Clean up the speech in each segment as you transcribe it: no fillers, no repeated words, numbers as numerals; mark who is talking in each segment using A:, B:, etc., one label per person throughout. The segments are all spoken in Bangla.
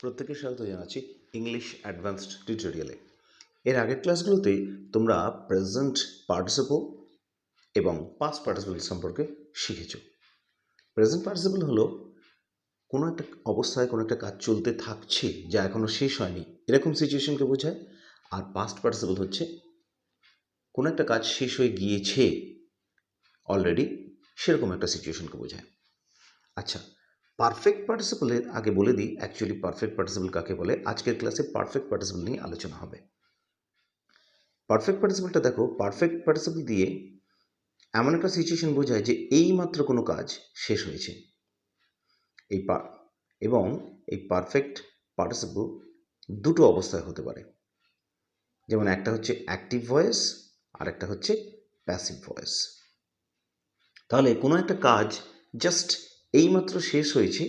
A: প্রত্যেককে স্বাগত জানাচ্ছি ইংলিশ অ্যাডভান্সড টিউটোরিয়ালে। এর আগের ক্লাসগুলোতে তোমরা প্রেজেন্ট পার্টিসিপল এবং পাস্ট পার্টিসিপল সম্পর্কে শিখেছো। প্রেজেন্ট পার্টিসিপল হলো কোনো একটা অবস্থায় কোনো একটা কাজ চলতে থাকছে যা এখনো শেষ হয়নি, এরকম সিচুয়েশনকে বোঝায়। আর পাস্ট পার্টিসিপল হচ্ছে কোনো একটা কাজ শেষ হয়ে গিয়েছে অলরেডি, সেরকম একটা সিচুয়েশনকে বোঝায়। আচ্ছা, পারফেক্ট পার্টিসিপলের আগে বলে দিই অ্যাকচুয়ালি পারফেক্ট পার্টিসিপল কাকে বলে। আজকের ক্লাসে পারফেক্ট পার্টিসিপল নিয়ে আলোচনা হবে। পারফেক্ট পার্টিসিপলটা দেখো, পারফেক্ট পার্টিসিপল দিয়ে এমন একটা সিচুয়েশন বোঝায় যে এই মাত্র কোনো কাজ শেষ হয়েছে। এবং এই পারফেক্ট পার্টিসিপল দুটো অবস্থায় হতে পারে, যেমন একটা হচ্ছে অ্যাক্টিভ ভয়েস আর একটা হচ্ছে প্যাসিভ ভয়েস। তাহলে কোনো একটা কাজ জাস্ট এইমাত্র শেষ হয়েছে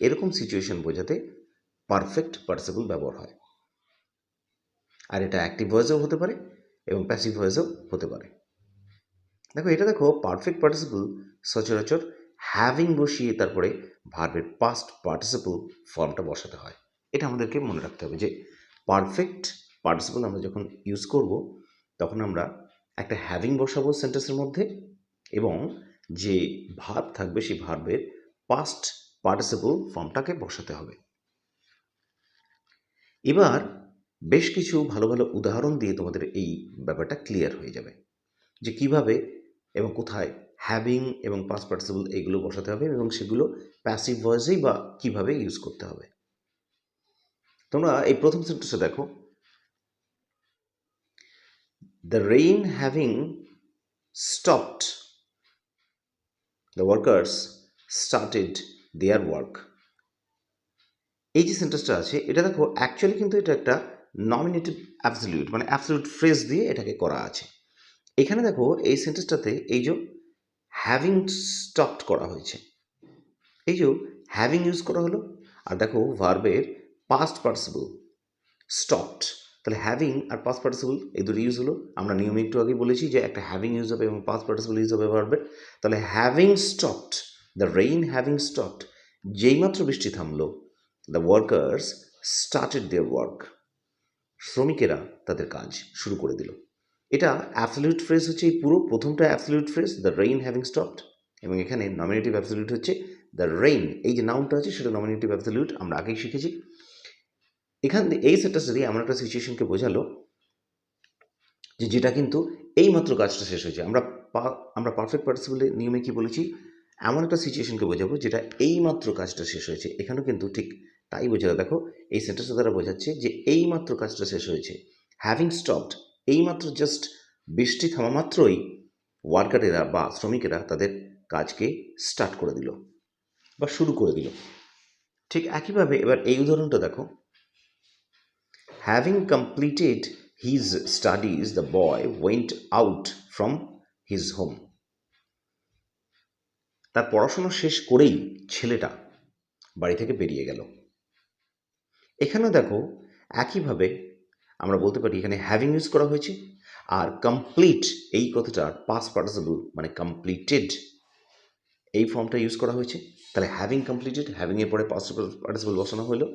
A: এরকম সিচুয়েশন বোঝাতে পারফেক্ট পার্টিসিপল ব্যবহার হয়। আর এটা অ্যাক্টিভ ভয়েসেও হতে পারে এবং প্যাসিভ ভয়েসেও হতে পারে। দেখো পারফেক্ট পার্টিসিপল সচরাচর হ্যাভিং বসিয়ে তারপরে ভার্বের পাস্ট পার্টিসিপল ফর্মটা বসাতে হয়। এটা আমাদেরকে মনে রাখতে হবে যে পারফেক্ট পার্টিসিপল আমরা যখন ইউজ করব তখন আমরা একটা হ্যাভিং বসাবো সেন্টেন্সের মধ্যে, এবং যে ভার্ব থাকবে সেই ভার্বের পাস্ট পার্টিসিপল ফর্মটাকে বসাতে হবে। এবার বেশ কিছু ভালো ভালো উদাহরণ দিয়ে তোমাদের এই ব্যাপারটা ক্লিয়ার হয়ে যাবে যে কিভাবে এবং কোথায় হ্যাভিং এবং পাস্ট পার্টিসিপল এগুলো বসাতে হবে এবং সেগুলো প্যাসিভ ভয়েসেই বা কিভাবে ইউজ করতে হবে। তোমরা এই প্রথম সেন্টেন্সে দেখো, the rain having stopped the workers started their work. এই যে সেন্টেন্সটা আছে এটা দেখো অ্যাকচুয়ালি কিন্তু এটা একটা নমিনেটিভ অ্যাবসলিউট, মানে অ্যাবসলিউট ফ্রেজ দিয়ে এটাকে করা আছে। এখানে দেখো এই সেন্টেন্সটাতে এই যে হ্যাভিং স্টপড করা হয়েছে, এই যে হ্যাভিং ইউজ করা হলো, আর দেখো ভার্বের পাস্ট পার্টিসিপল স্টপড। তাহলে হ্যাভিং আর পাস্ট পার্টিসিপল এই দুটো ইউজ হলো। আমরা নিয়মে একটু আগে বলেছি যে একটা হ্যাভিং ইউজ হবে এবং পাস্ট পার্টিসিপল ইউজ হবে ভার্বের। তাহলে having stopped, the rain having stopped, যেইমাত্র বৃষ্টি থামলো, the workers started their work, শ্রমিকেরা তাদের কাজ শুরু করে দিল। এটা অ্যাবসলিউট ফ্রেজ হচ্ছে এই পুরো প্রথমটা absolute phrase, the rain having stopped, এবং এখানে নমিনেটিভ অ্যাবসলিউট হচ্ছে দ্য রেইন। এই যে নাউনটা আছে সেটা নমিনেটিভ অ্যাবসলিউট, আমরা আগেই শিখেছি। এখান থেকে এই সেন্টেন্সটা দিয়ে এমন একটা সিচুয়েশনকে বোঝালো যে যেটা কিন্তু এই মাত্র কাজটা শেষ হয়েছে। আমরা পারফেক্ট পার্টিসিপলের নিয়মে কি বলেছি, এমন একটা সিচুয়েশনকে বোঝাবো যেটা এই মাত্র কাজটা শেষ হয়েছে। এখানেও কিন্তু ঠিক তাই বোঝালো। দেখো এই সেন্টেন্সটা দ্বারা বোঝাচ্ছে যে এই মাত্র কাজটা শেষ হয়েছে। হ্যাভিং স্টপড, এই মাত্র জাস্ট বৃষ্টি থামা মাত্রই ওয়ার্কারেরা বা শ্রমিকেরা তাদের কাজকে স্টার্ট করে দিল বা শুরু করে দিল। ঠিক একইভাবে এবার এই উদাহরণটা দেখো, having completed his studies, the boy went out from his home. তার পড়াশোনা শেষ করেই ছেলেটা বাড়ি থেকে বেরিয়ে গেল। এখানে দেখো একইভাবে আমরা বলতে পারি এখানে হ্যাভিং ইউজ করা হয়েছে, আর কমপ্লিট এই কথাটার পাস্ট পার্টিসিপল মানে কমপ্লিটেড এই ফর্মটা ইউজ করা হয়েছে। তাহলে হ্যাভিং কমপ্লিটেড, হ্যাভিং এর পরে পাস্ট পার্টিসিপল বসানো হলো।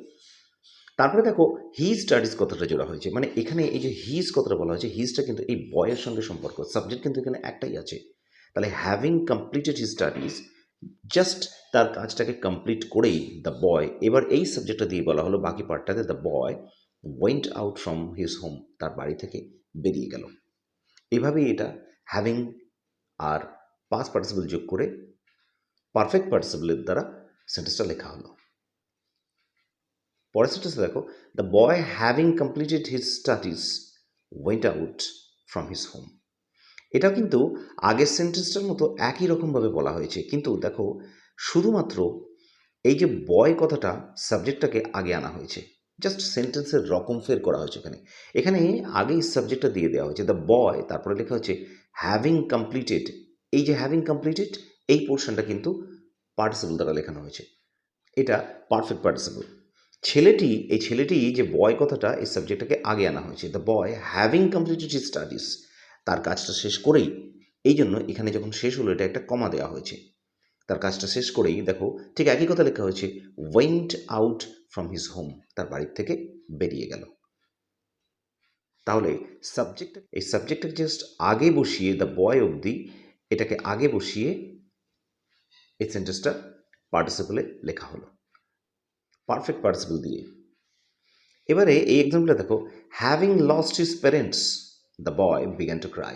A: তারপরে দেখো হিজ স্টাডিজ কথাটা জোড়া হয়েছে, মানে এখানে এই যে হিজ কথাটা বলা হয়েছে, হিজটা কিন্তু এই বয়ের সঙ্গে সম্পর্ক, সাবজেক্ট কিন্তু এখানে একটাই আছে। তাহলে having completed his studies, just তার কাজটাকে কমপ্লিট করেই দ্য বয়, এবার এই সাবজেক্টটা দিয়ে বলা হলো বাকি পার্টটাতে, the boy went out from his home, তার বাড়ি থেকে বেরিয়ে গেল। এভাবেই এটা হ্যাভিং আর পাস্ট পার্টিসিপল যোগ করে পারফেক্ট পার্টিসিপলের দ্বারা সেন্টেন্সটা লেখা হলো। পরের সেন্টেন্সে দেখো, the boy having completed his studies went out from his home. এটা কিন্তু আগের সেন্টেন্সটার মতো একই রকমভাবে বলা হয়েছে, কিন্তু দেখো শুধুমাত্র এই যে বয় কথাটা সাবজেক্টটাকে আগে আনা হয়েছে, জাস্ট সেন্টেন্সের রকম ফের করা হয়েছে। এখানে আগেই সাবজেক্টটা দিয়ে দেওয়া হয়েছে দ্য বয়, তারপরে লেখা হচ্ছে হ্যাভিং কমপ্লিটেড। এই যে হ্যাভিং কমপ্লিটেড এই পোর্শনটা কিন্তু পার্টিসিপল দ্বারা লেখানো হয়েছে, এটা পারফেক্ট পার্টিসিপল। এই ছেলেটি যে বয় কথাটা এই সাবজেক্টটাকে আগে আনা হয়েছে, the boy having completed his studies, তার কাজটা শেষ করেই, এই জন্য এখানে যখন শেষ হলো এটা একটা কমা দেওয়া হয়েছে। তার কাজটা শেষ করেই দেখো ঠিক একই কথা লেখা হয়েছে went out from his home, তার বাড়ির থেকে বেরিয়ে গেল। তাহলে এই সাবজেক্টটাকে জাস্ট আগে বসিয়ে, দ্য বয় অবধি এটাকে আগে বসিয়ে এই সেন্টেন্সটা পার্টিসিপলে লেখা হলো পারফেক্ট পার্টিসিপল দিয়ে। এবারে এই এক্সাম্পলটা দেখো, having lost his parents the boy began to cry.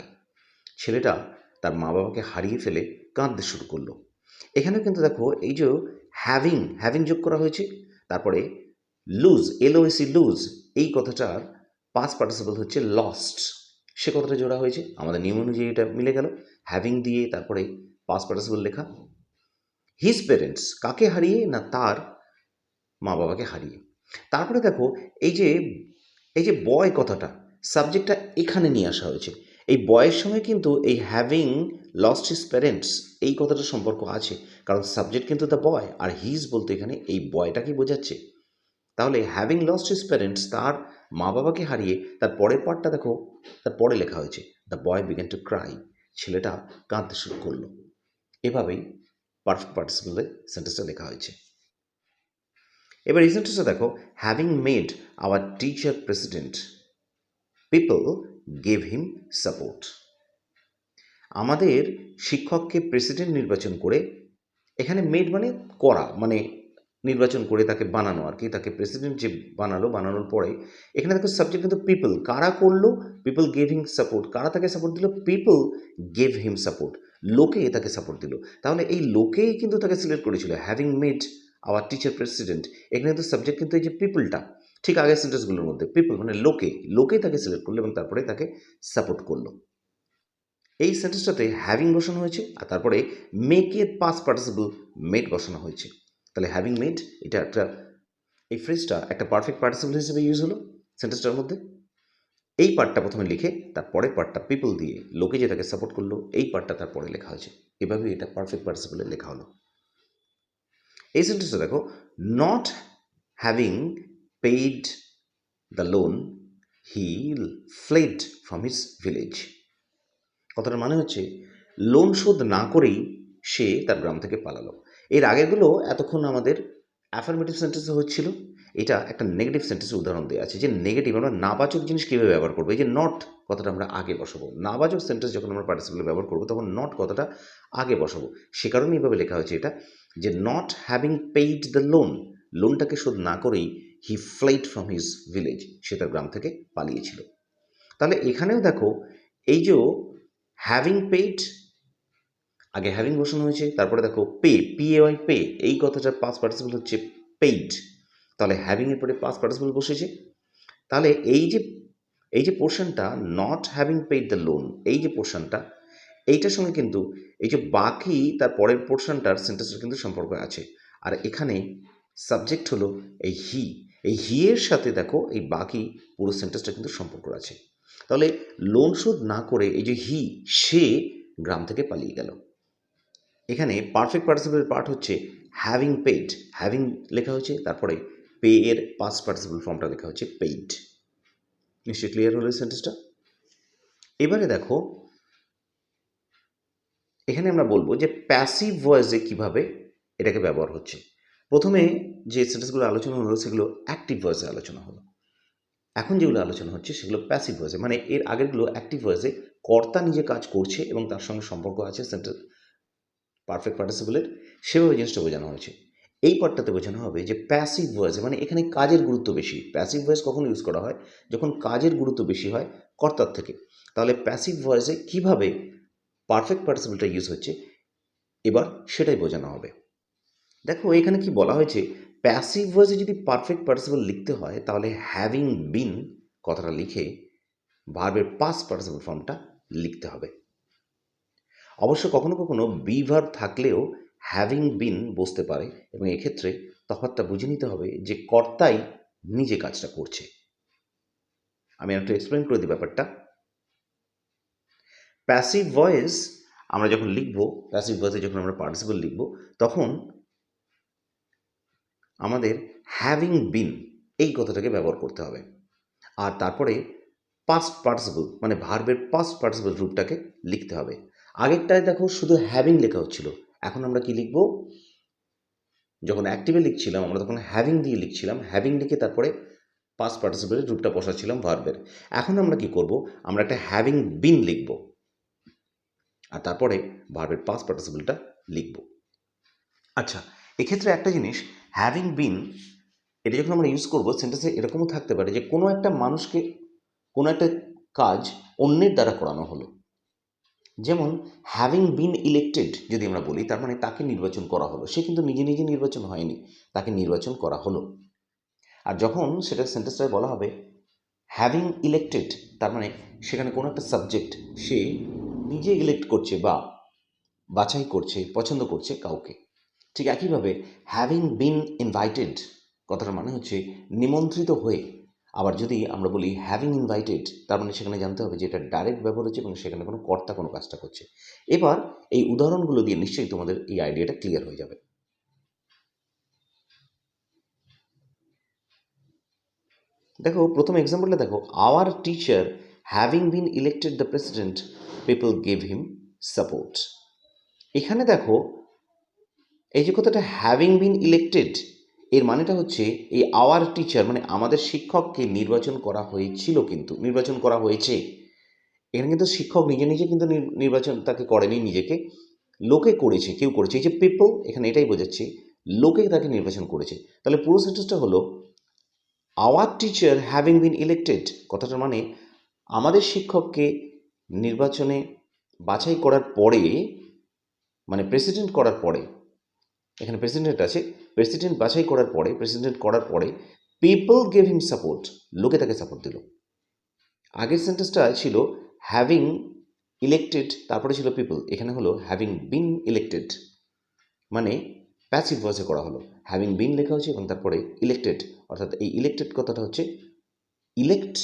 A: ছেলেটা তার মা বাবাকে হারিয়ে ফেলে কাঁদতে শুরু করলো। এখানেও কিন্তু দেখো এই যে হ্যাভিং যোগ করা হয়েছে, তারপরে লুজ, LOSE লুজ, এই কথাটার পাস্ট পার্টিসিপল হচ্ছে লস্ট, সে কথাটা জোড়া হয়েছে। আমাদের নিয়ম অনুযায়ী এটা মিলে গেল, হ্যাভিং দিয়ে তারপরে পাস্ট পার্টিসিপল লেখা। হিজ প্যারেন্টস, কাকে হারিয়ে? না তার মা বাবাকে হারিয়ে। তারপরে দেখো এই যে বয় কথাটা, সাবজেক্টটা এখানে নিয়ে আসা হয়েছে। এই বয়ের সঙ্গে কিন্তু এই হ্যাভিং লস্ট হিজ প্যারেন্টস এই কথাটার সম্পর্ক আছে, কারণ সাবজেক্ট কিন্তু দ্য বয়, আর হিজ বলতে এখানে এই বয়টাকেই বোঝাচ্ছে। তাহলে হ্যাভিং লস্ট হিজ প্যারেন্টস, তার মা বাবাকে হারিয়ে, তার পরের পার্টটা দেখো, তার পরে লেখা হয়েছে the boy began to cry, ছেলেটা কাঁদতে শুরু করলো। এভাবেই পারফেক্ট পার্টিসিপলে সেন্টেন্সটা লেখা হয়েছে। এবার এই সেন্টেন্সটা দেখো, having made our teacher president people gave him support. আমাদের শিক্ষককে প্রেসিডেন্ট নির্বাচন করে, এখানে মেড মানে করা, মানে নির্বাচন করে তাকে বানানো আর কি, তাকে প্রেসিডেন্ট যে বানানোর পরে এখানে দেখো সাবজেক্ট কিন্তু পিপল, কারা করলো? পিপল গেভ হিম সাপোর্ট, কারা তাকে সাপোর্ট দিল? পিপল গেভ হিম সাপোর্ট, লোকে তাকে সাপোর্ট দিল। তাহলে এই লোকেই কিন্তু তাকে সিলেক্ট করেছিল, having made our teacher president. এখানে কিন্তু সাবজেক্ট কিন্তু এই যে পিপলটা, ঠিক আগের সেন্টেন্সগুলোর মধ্যে পিপল মানে লোকেই তাকে সিলেক্ট করলো এবং তারপরে তাকে সাপোর্ট করলো। এই সেন্টেন্সটাতে হ্যাভিং বসানো হয়েছে, আর তারপরে মেকের পাস্ট পার্টিসিপল মেড বসানো হয়েছে। তাহলে হ্যাভিং মেড, এটা একটা, এই ফ্রেজটা একটা পারফেক্ট পার্টিসিপল হিসেবে ইউজ হলো সেন্টেন্সটার মধ্যে। এই পার্টটা প্রথমে লিখে তার পরের পার্টটা পিপল দিয়ে, লোকে যে তাকে সাপোর্ট করলো, এই পার্টটা তার পরে লেখা হয়েছে। এভাবে এটা পারফেক্ট পার্টিসিপলে লেখা হলো। এই সেন্টেন্সটা দেখো, not having paid the loan he fled from his village. কথাটার মানে হচ্ছে লোন শোধ না করেই সে তার গ্রাম থেকে পালালো। এর আগেগুলো এতক্ষণ আমাদের অ্যাফার্মেটিভ সেন্টেন্সে হচ্ছিল, এটা একটা নেগেটিভ সেন্টেন্সের উদাহরণ দেওয়া আছে যে নেগেটিভ আমরা নাবাচক জিনিস কীভাবে ব্যবহার করবো। এই যে নট কথাটা আমরা আগে বসাবো, নাবাচক সেন্টেন্স যখন আমরা পার্টিসিপলে ব্যবহার করবো তখন নট কথাটা আগে বসাবো। সে কারণে এইভাবে লেখা হয়েছে এটা, যে not having paid the loan, লোনটাকে শোধ না করেই he flied from his village, সে তার গ্রাম থেকে পালিয়েছিল। তাহলে এখানেও দেখো এই যে হ্যাভিং পেইড, আগে হ্যাভিং বসানো হয়েছে, তারপরে দেখো PAY পে, এই কথাটার পাস্ট পার্টিসিপল হচ্ছে পেইড। তাহলে হ্যাভিং এর পরে পাস্ট পার্টিসিপল বসেছে। তাহলে এই যে পোর্শনটা not having paid the loan, এই যে পোর্শনটা, এইটার সঙ্গে কিন্তু এই যে বাকি তার পরের পোর্শনটার সেন্টেন্সের কিন্তু সম্পর্ক আছে। আর এখানে সাবজেক্ট হলো এই হি এর সাথে দেখো এই বাকি পুরো সেন্টেন্সটা কিন্তু সম্পর্ক আছে। তাহলে লোন শোধ না করে এই যে সে গ্রাম থেকে পালিয়ে গেল। এখানে পারফেক্ট পার্টিসিপলের পার্ট হচ্ছে হ্যাভিং পেইড, হ্যাভিং লেখা হয়েছে, তারপরে পে এর পাস্ট পার্টিসিপল ফর্মটা লেখা হচ্ছে পেইড। নিশ্চয়ই ক্লিয়ার হলো সেন্টেন্সটা। এবারে দেখো এখানে আমরা বলবো যে প্যাসিভ ভয়েসে কিভাবে এটাকে ব্যবহার হচ্ছে। প্রথমে যে সেন্টেন্সগুলো আলোচনা হলো সেগুলো অ্যাক্টিভ ভয়েসে আলোচনা হলো, এখন যেগুলো আলোচনা হচ্ছে সেগুলো প্যাসিভ ভয়েসে, মানে এর আগেরগুলো অ্যাক্টিভ ভয়েসে কর্তা নিজে কাজ করছে এবং তার সঙ্গে সম্পর্ক আছে সেন্টেন্স পারফেক্ট পার্টিসিপলের, সেভাবে জিনিসটা বোঝানো হয়েছে। এই পার্টটাতে বোঝানো হবে যে প্যাসিভ ভয়েসে, মানে এখানে কাজের গুরুত্ব বেশি। প্যাসিভ ভয়েস কখন ইউজ করা হয়? যখন কাজের গুরুত্ব বেশি হয় কর্তার থেকে। তাহলে প্যাসিভ ভয়েসে কিভাবে পারফেক্ট পার্টিসিপলটা ইউজ হচ্ছে এবার সেটাই বোঝানো হবে। দেখো এখানে কি বলা হয়েছে, প্যাসিভ ভয়েসে যদি পারফেক্ট পার্টিসিপল লিখতে হয় তাহলে হ্যাভিং বিন কথাটা লিখে ভার্বের পাস্ট পার্টিসিপল ফর্মটা লিখতে হবে। অবশ্য কখনো কখনো বি ভার্ব থাকলেও হ্যাভিং বিন বসতে পারে এবং এক্ষেত্রে তফাৎটা বুঝে নিতে হবে যে কর্তাই নিজে কাজটা করছে। আমি একটু এক্সপ্লেন করে দিই ব্যাপারটা। প্যাসিভ ভয়েস আমরা যখন লিখব, প্যাসিভ ভয়েসে যখন আমরা পার্টিসিপল লিখব তখন আমাদের হ্যাভিং বিন এই কথাটাকে ব্যবহার করতে হবে, আর তারপরে পাস্ট পার্টিসিপল মানে ভার্বের পাস্ট পার্টিসিপল রূপটাকে লিখতে হবে। আগেরটায় দেখো শুধু হ্যাভিং লেখা হচ্ছিল, এখন আমরা কি লিখব? যখন অ্যাক্টিভে লিখছিলাম আমরা তখন হ্যাভিং দিয়ে লিখছিলাম, হ্যাভিং লিখে তারপরে পাস্ট পার্টিসিপেলের রূপটা বসাচ্ছিলাম ভার্বের। এখন আমরা কি করব, আমরা একটা হ্যাভিং বিন লিখব আর তারপরে ভার্বের পাস্ট পার্টিসিপেলটা লিখব। আচ্ছা, এক্ষেত্রে একটা জিনিস, হ্যাভিং বিন এটা যখন আমরা ইউজ করবো সেন্টেন্সে এরকমও থাকতে পারে যে কোনো একটা মানুষকে কোনো একটা কাজ অন্যের দ্বারা করানো হলো। যেমন হ্যাভিং বিন ইলেক্টেড যদি আমরা বলি, তার মানে তাকে নির্বাচন করা হলো, সে কিন্তু নিজে নিজে নির্বাচন হয়নি, তাকে নির্বাচন করা হলো। আর যখন সেটা সেন্টেন্সটায় বলা হবে হ্যাভিং ইলেক্টেড, তার মানে সেখানে কোনো একটা সাবজেক্ট সে নিজে ইলেক্ট করছে বা বাছাই করছে, পছন্দ করছে কাউকে। ঠিক একইভাবে হ্যাভিং বিন ইনভাইটেড কথাটার মানে হচ্ছে নিমন্ত্রিত হয়ে। আবার যদি আমরা বলি হ্যাভিং ইনভাইটেড, তার মানে সেখানে জানতে হবে যে এটা ডাইরেক্ট ব্যবহার হচ্ছে এবং সেখানে কোনো কর্তা কোনো কাজটা করছে। এবার এই উদাহরণগুলো দিয়ে নিশ্চয়ই তোমাদের এই আইডিয়াটা ক্লিয়ার হয়ে যাবে। দেখো প্রথম এক্সাম্পলটা দেখো, our teacher having been elected the president people gave him support. এখানে দেখো এই যে কথাটা হ্যাভিং বিন ইলেক্টেড, এর মানেটা হচ্ছে এই আওয়ার টিচার মানে আমাদের শিক্ষককে নির্বাচন করা হয়েছিল, কিন্তু নির্বাচন করা হয়েছে। এখানে কিন্তু শিক্ষক নিজে নিজে কিন্তু নির্বাচন তাকে করেনি নিজেকে, লোকে করেছে, কেউ করেছে। এই যে পিপল এখানে এটাই বোঝাচ্ছে লোকে তাকে নির্বাচন করেছে। তাহলে পুরো সেন্টেন্সটা হলো our teacher having been elected, কথাটার মানে আমাদের শিক্ষককে নির্বাচনে বাছাই করার পরে, মানে প্রেসিডেন্ট করার পরে, এখানে প্রেসিডেন্ট আছে, প্রেসিডেন্ট বাছাই করার পরে, প্রেসিডেন্ট করার পরে পিপল গেভ হিম সাপোর্ট, লোকে তাকে সাপোর্ট দিল। আগের সেন্টেন্সটা ছিল হ্যাভিং ইলেক্টেড, তারপরে ছিল পিপল, এখানে হলো হ্যাভিং বিন ইলেক্টেড, মানে প্যাসিভ ভয়েসে করা হলো। হ্যাভিং বিন লেখা হচ্ছে এবং তারপরে ইলেক্টেড, অর্থাৎ এই ইলেক্টেড কথাটা হচ্ছে ইলেক্ট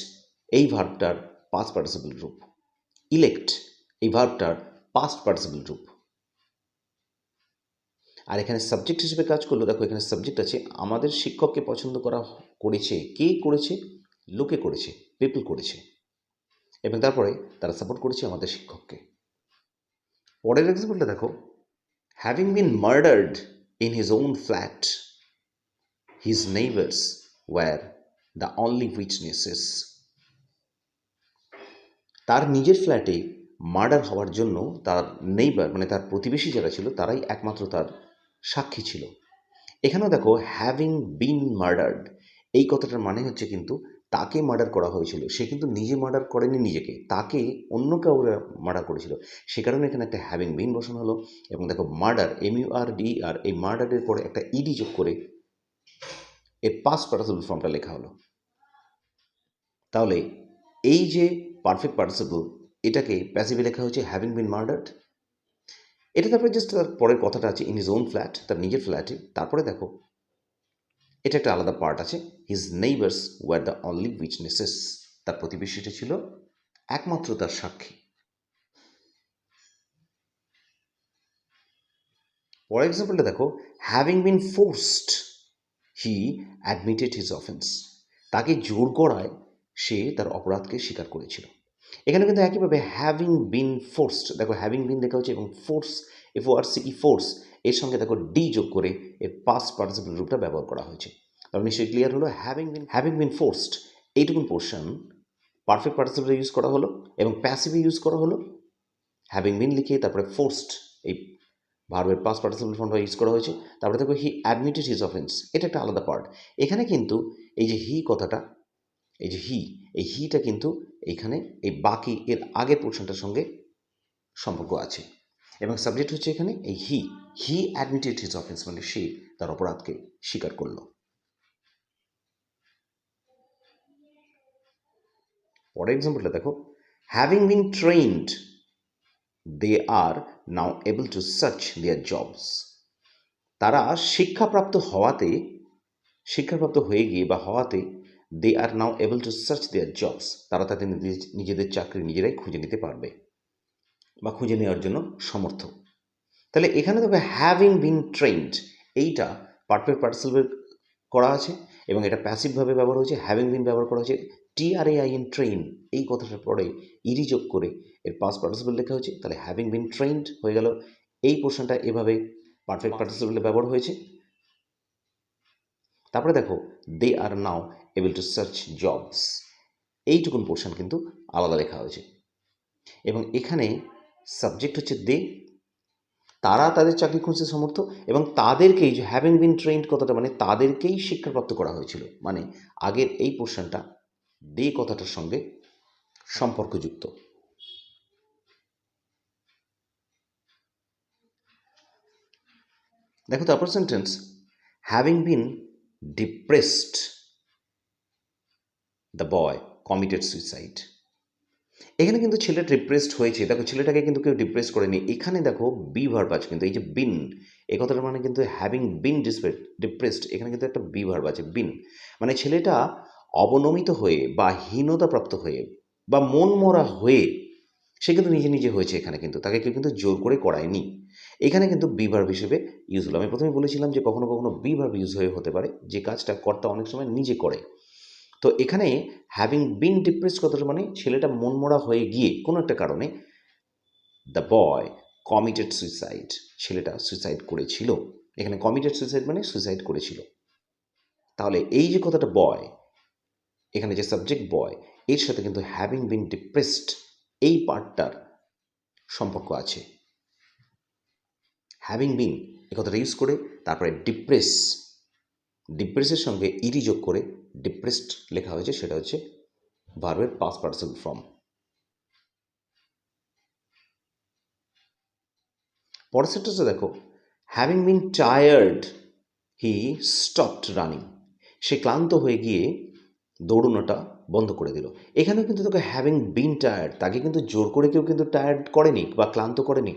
A: এই ভার্বটার পাস্ট পার্টিসিপল রূপ, ইলেক্ট এই ভার্বটার পাস্ট পার্টিসিপল রূপ। আর এখানে সাবজেক্ট হিসেবে কাজ করলো, দেখো এখানে সাবজেক্ট আছে আমাদের শিক্ষককে পছন্দ করেছে, কে করেছে, লোকে করেছে, পিপল করেছে, এবং তারপরে তারা সাপোর্ট করেছে আমাদের শিক্ষককে। পরের এক্সাম্পলটা দেখো, having been murdered in his own flat his neighbours were the only witnesses. তার নিজের ফ্ল্যাটে মার্ডার হওয়ার জন্য তার নেইবার মানে তার প্রতিবেশী যারা ছিল তারাই একমাত্র তার সাক্ষী ছিল। এখানেও দেখো হ্যাভিং বিন মার্ডার্ড এই কথাটার মানে হচ্ছে কিন্তু তাকে মার্ডার করা হয়েছিল, সে কিন্তু নিজে মার্ডার করেনি নিজেকে, তাকে অন্য কেউ মার্ডার করেছিল, সে কারণে এখানে একটা হ্যাভিং বিন বসানো হলো। এবং দেখো মার্ডার MURDER, এই মার্ডারের পরে একটা ইডি যোগ করে এর পাস্ট পার্টিসিপল ফর্মটা লেখা হলো। তাহলে এই যে পারফেক্ট পার্টিসিপল এটাকে প্যাসিভে লেখা হয়েছে হ্যাভিং বিন মার্ডার্ড। এটা তারপরে জাস্ট তার পরের কথাটা আছে ইন হিজ ওন ফ্ল্যাট, তার নিজের ফ্ল্যাটে। তারপরে দেখো এটা একটা আলাদা পার্ট আছে, his neighbours were the only witnesses, তার প্রতিবেশীটা ছিল একমাত্র তার সাক্ষী। পরের এক্সাম্পলটা দেখো, having been forced he admitted his offence, তাকে জোর করায় সে তার অপরাধকে স্বীকার করেছিল। এখানে কিন্তু একইভাবে হ্যাভিং বিন ফোর্সড, দেখো হ্যাভিং বিন লেখা হচ্ছে এবং ফোর্স FORCE ফোর্স এর সঙ্গে দেখো ডি যোগ করে এর পাস্ট পার্টিসিপল রূপটা ব্যবহার করা হয়েছে। তাহলে নিশ্চয়ই ক্লিয়ার হলো হ্যাভিং বিন ফোর্সড এইটুকুন পোর্শন পারফেক্ট পার্টিসিপলে ইউজ করা হলো এবং প্যাসিভে ইউজ করা হলো। হ্যাভিং বিন লিখে তারপরে ফোর্সড এই ভার্বের পাস্ট পার্টিসিপল ফর্মটা ইউজ করা হয়েছে। তারপরে দেখো হি অ্যাডমিটেড হিজ অফেন্স, এটা একটা আলাদা পার্ট। এখানে কিন্তু এই যে হি কথাটা, এই যে এই হিটা কিন্তু এইখানে এই বাকি এর আগের পোর্শনটার সঙ্গে সম্পর্ক আছে এবং সাবজেক্ট হচ্ছে এখানে এই হি অ্যাডমিটেড হিজ অফেন্স, মানে সে তার অপরাধকে স্বীকার করল। পরের এক্সাম্পলটা দেখো, having been trained they are now able to search their jobs, তারা শিক্ষাপ্রাপ্ত হয়ে গিয়ে বা হওয়াতে they are now able to search their jobs, তারা তাদের নিজেদের চাকরি নিজেরাই খুঁজে নিতে পারবে বা খুঁজে নেওয়ার জন্য সমর্থ। তাহলে এখানে দেখো হ্যাভিং বিন ট্রেইনড এইটা পারফেক্ট পার্টিসিপল করা আছে এবং এটা প্যাসিভভাবে ব্যবহার হয়েছে, হ্যাভিং বিন ব্যবহার করা হয়েছে TRAIN ট্রেইন এই কথাটার পরে ইডি যোগ করে এর পাস্ট পার্টিসিপল লেখা হয়েছে। তাহলে হ্যাভিং বিন ট্রেইনড হয়ে গেল, এই পোর্শনটা এভাবে পারফেক্ট পার্টিসিপলে ব্যবহার হয়েছে। তারপরে দেখো they are now able to search jobs, এইটুকুন পোর্শন কিন্তু আলাদা লেখা হয়েছে। এবং এখানে সাবজেক্ট হচ্ছে দে, তারা তাদের চাকরি খুঁজতে সমর্থ, এবং তাদেরকেই যে হ্যাভিং বিন ট্রেন্ড কথাটা মানে তাদেরকেই শিক্ষাপ্রাপ্ত করা হয়েছিল, মানে আগের এই পোর্শনটা দে কথাটার সঙ্গে সম্পর্কযুক্ত। দেখো তারপর sentence, having been depressed the boy committed suicide. এখানে কিন্তু ছেলেটা ডিপ্রেসড হয়েছে, দেখো ছেলেটাকে কিন্তু কেউ ডিপ্রেস করেনি। এখানে দেখো বি ভার্ব আছে, কিন্তু এই যে বিন এই কথাটার মানে কিন্তু হ্যাভিং বিন ডিপ্রেসড, এখানে কিন্তু একটা বি ভার্ব আছে বিন, মানে ছেলেটা অবনমিত হয়ে বা হীনতাপ্রাপ্ত হয়ে বা মন মরা হয়ে সে কিন্তু নিজে নিজে হয়েছে, এখানে কিন্তু তাকে কেউ কিন্তু জোর করে করায়নি। এখানে কিন্তু বি ভার্ব হিসেবে ইউজ হলো। আমি প্রথমে বলেছিলাম যে কখনো কখনো বি ভার্ব ইউজ হয়ে হতে পারে, যে কাজটা কর্তা অনেক সময় নিজে করে। তো এখানে হ্যাভিং বিন ডিপ্রেসড কথাটা মানে ছেলেটা মনমরা হয়ে গিয়ে কোনো একটা কারণে দ্য বয় কমিটেড সুইসাইড, ছেলেটা সুইসাইড করেছিল। এখানে কমিটেড সুইসাইড মানে সুইসাইড করেছিল। তাহলে এই যে কথাটা বয়, এখানে যে সাবজেক্ট বয়, এর সাথে কিন্তু হ্যাভিং বিন ডিপ্রেসড এই পার্টটার সম্পর্ক আছে। হ্যাভিং বিন এই কথাটা ইউজ করে তারপরে ডিপ্রেসের সঙ্গে ইডি যোগ করে ডিপ্রেসড লেখা হয়েছে, সেটা হচ্ছে ভার্বের পাস্ট পার্টিসিপল ফর্ম। পরের সেন্টেন্সে দেখো, having been tired he stopped running, সে ক্লান্ত হয়ে গিয়ে দৌড়ানোটা বন্ধ করে দিল। এখানেও কিন্তু তোকে হ্যাভিং বিন টায়ার্ড, তাকে কিন্তু জোর করে কেউ কিন্তু টায়ার্ড করেনি বা ক্লান্ত করেনি,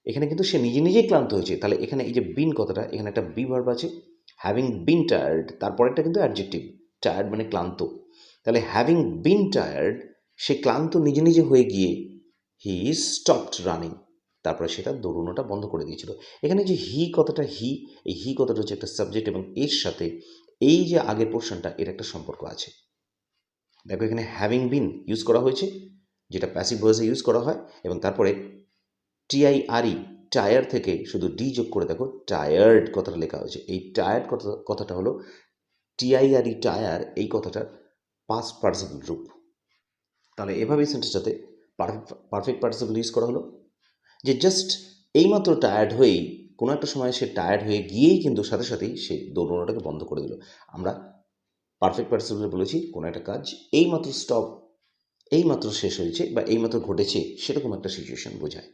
A: এখানে কিন্তু সে নিজে নিজেই ক্লান্ত হয়েছে। তাহলে এখানে এই যে বিন কথাটা, এখানে একটা বি ভার্ব আছে হ্যাভিং বিন টায়ার্ড, তারপরেরটা কিন্তু অ্যাডজেক্টিভ, টায়ার্ড মানে ক্লান্ত। তাহলে হ্যাভিং বিন টায়ার্ড, সে ক্লান্ত নিজে নিজে হয়ে গিয়ে হি স্টপড রানিং, তারপরে সেটা দৌড়ানোটা বন্ধ করে দিয়েছিল। এখানে যে হি কথাটা, এই হি কথাটা হচ্ছে একটা সাবজেক্ট, এবং এর সাথে এই যে আগের পোর্শনটা এর একটা সম্পর্ক আছে। দেখো এখানে হ্যাভিং বিন ইউজ করা হয়েছে, যেটা প্যাসিভ ভয়েসে ইউজ করা হয়, এবং তারপরে টিআইআরই টায়ার থেকে শুধু ডি যোগ করে দেখো টায়ার্ড কথাটা লেখা হয়েছে। এই টায়ার্ড কথাটা হলো টিআইআরই টায়ার, এই কথাটার পাস্ট পার্টিসিপল রূপ। তাহলে এভাবেই সেন্টেন্সটাতে পারফেক্ট পার্টিসিপল ইউজ করা হলো, যে জাস্ট এইমাত্র টায়ার্ড হয়েই কোনো একটা সময় সে টায়ার্ড হয়ে গিয়েই কিন্তু সাথে সাথেই সে দৌড়ানোটাকে বন্ধ করে দিল। আমরা পারফেক্ট পার্টিসিপলে বলেছি কোনো একটা কাজ এইমাত্র শেষ হয়েছে বা এইমাত্র ঘটেছে, সেরকম একটা সিচুয়েশন বোঝায়।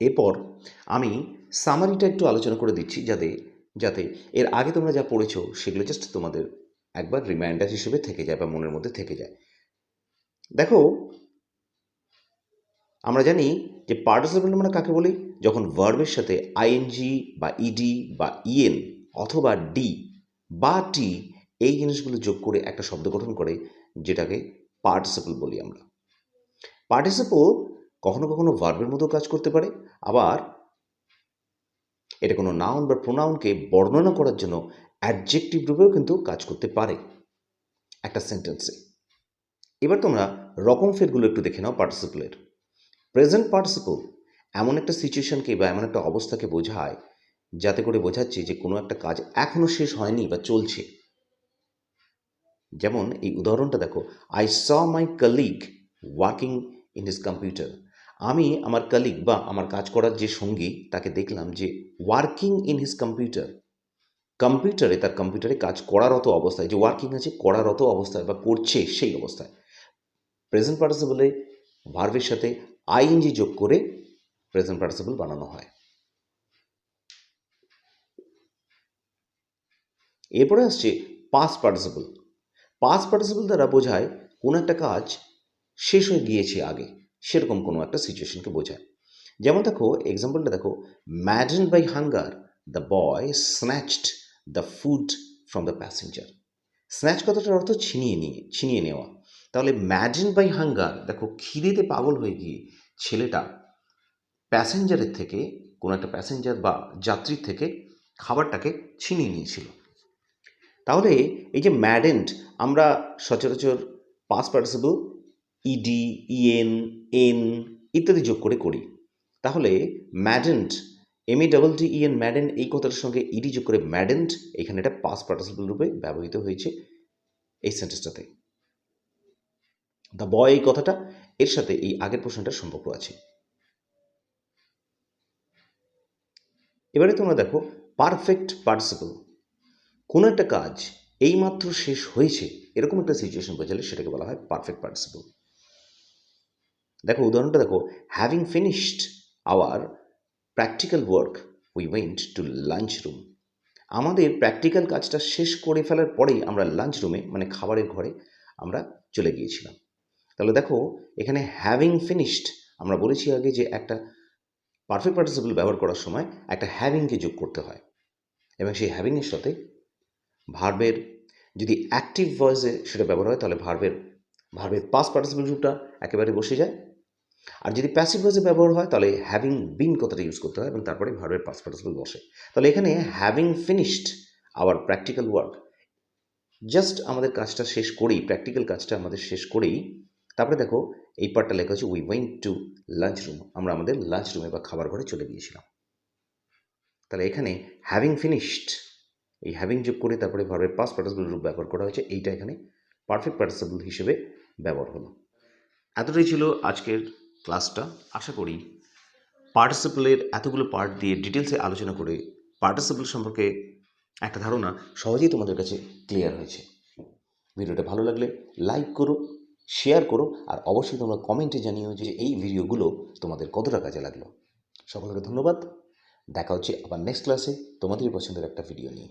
A: এরপর আমি সামারিটা একটু আলোচনা করে দিচ্ছি, যাতে এর আগে তোমরা যা পড়েছো সেগুলো জাস্ট তোমাদের একবার রিমাইন্ডার হিসেবে থেকে যায় বা মনের মধ্যে থেকে যায়। দেখো আমরা জানি যে পার্টিসিপল মানে কাকে বলি, যখন ভার্বের সাথে আইএনজি বা ইডি বা ইএন অথবা ডি বা টি এই জিনিসগুলো যোগ করে একটা শব্দ গঠন করে, যেটাকে পার্টিসিপল বলি আমরা। পার্টিসিপল কখনো কখনো ভার্বের মতো কাজ করতে পারে, আবার এটা কোনো নাউন বা প্রোনাউনকে বর্ণনা করার জন্য অ্যাডজেক্টিভ রূপেও কিন্তু কাজ করতে পারে একটা সেন্টেন্সে। এবার তোমরা রকম ফেরগুলো একটু দেখে নাও পার্টিসিপলের। প্রেজেন্ট পার্টিসিপল এমন একটা সিচুয়েশনকে বা এমন একটা অবস্থাকে বোঝায় যাতে করে বোঝাচ্ছে যে কোনো একটা কাজ এখনো শেষ হয়নি বা চলছে। যেমন এই উদাহরণটা দেখো, I saw my colleague working in his computer, আমি আমার কলিগ বা আমার কাজ করার যে সঙ্গী তাকে দেখলাম যে ওয়ার্কিং ইন হিজ কম্পিউটার, তার কম্পিউটারে কাজ করারত অবস্থায়, যে ওয়ার্কিং আছে করারত অবস্থায় বা করছে সেই অবস্থায়। প্রেজেন্ট পার্টিসিপলে ভার্বের সাথে আইএনজি যোগ করে প্রেজেন্ট পার্টিসিপল বানানো হয়। এরপরে আসছে পাস্ট পার্টিসিপল। পাস্ট পার্টিসিপল দ্বারা বোঝায় কোনো একটা কাজ শেষ হয়ে গিয়েছে আগে, সেরকম কোনো একটা সিচুয়েশনকে বোঝায়। যেমন দেখো এক্সাম্পলটা দেখো, maddened by hunger the boy snatched the food from the passenger. Snatch কথাটার অর্থ ছিনিয়ে নেওয়া। তাহলে ম্যাডেন্ড বাই হাঙ্গার, দেখো খিদেতে পাগল হয়ে গিয়ে ছেলেটা প্যাসেঞ্জারের থেকে, কোনো একটা প্যাসেঞ্জার বা যাত্রীর থেকে খাবারটাকে ছিনিয়ে নিয়েছিল। তাহলে এই যে ম্যাডেন্ড, আমরা সচরাচর past participle ED, EN, N ইত্যাদি যোগ করে করি। তাহলে ম্যাডেন্ড MEEDEN ম্যাডেন এই কথাটার সঙ্গে ইডি যোগ করে ম্যাডেন্ড, এখানে এটা পাস্ট পার্টিসিপল রূপে ব্যবহৃত হয়েছে এই সেন্টেন্সটাতে। দ্য বয় এই কথাটা এর সাথে এই আগের প্রশ্নটার সম্পর্ক আছে। এবারে তোমরা দেখো পারফেক্ট পার্টিসিপল, কোনো একটা কাজ এইমাত্র শেষ হয়েছে এরকম একটা সিচুয়েশন বোঝালে সেটাকে বলা হয় পারফেক্ট পার্টিসিপল। দেখো উদাহরণটা দেখো, having finished hour practical work we went to lunch room. আমাদের প্র্যাকটিক্যাল কাজটা শেষ করে ফেলার পরেই আমরা লাঞ্চ রুমে মানে খাবারের ঘরে আমরা চলে গিয়েছিলাম। তাহলে দেখো এখানে হ্যাভিং ফিনিশড, আমরা বলেছি আগে যে একটা পারফেক্ট পার্টিসিপল ব্যবহার করার সময় একটা হ্যাভিংকে যোগ করতে হয়, এবং সেই হ্যাভিংয়ের সাথে ভার্বের যদি অ্যাক্টিভ ভয়েসে সেটা ব্যবহার হয় তাহলে ভার্বের পাস্ট পার্টিসিপল রূপটা একেবারে বসে যায়। আর যদি প্যাসিভ ভয়েসে ব্যবহার হয় তাহলে হ্যাভিং বিন কথাটা ইউজ করতে হয় এবং তারপরে ভার্বের পাস্ট পার্টিসিপল বসে। তাহলে এখানে having finished hour practical work, just আমাদের কাজটা শেষ করেই, প্র্যাকটিক্যাল কাজটা আমাদের শেষ করেই তারপরে দেখো এই পার্টটা লেখা হচ্ছে we went to lunch room, আমরা আমাদের লাঞ্চ রুমে বা খাবার ঘরে চলে গিয়েছিলাম। তাহলে এখানে হ্যাভিং ফিনিশড, এই হ্যাভিং যোগ করে তারপরে ভার্বের পাস্ট পার্টিসিপল রূপ ব্যবহার করা হয়েছে, এইটা এখানে পারফেক্ট পার্টিসিপল হিসেবে ব্যবহার হলো। এতটাই ছিল আজকের ক্লাসটা। আশা করি পার্টিসিপলের এতগুলো পার্ট দিয়ে ডিটেলসে আলোচনা করে পার্টিসিপল সম্পর্কে একটা ধারণা সহজেই তোমাদের কাছে ক্লিয়ার হয়েছে। ভিডিওটা ভালো লাগলে লাইক করো, শেয়ার করো, আর অবশ্যই তোমরা কমেন্টে জানিও যে এই ভিডিওগুলো তোমাদের কতটা কাজে লাগলো। সকলকে ধন্যবাদ। দেখা হচ্ছে আবার নেক্সট ক্লাসে তোমাদেরই পছন্দের একটা ভিডিও নিয়ে।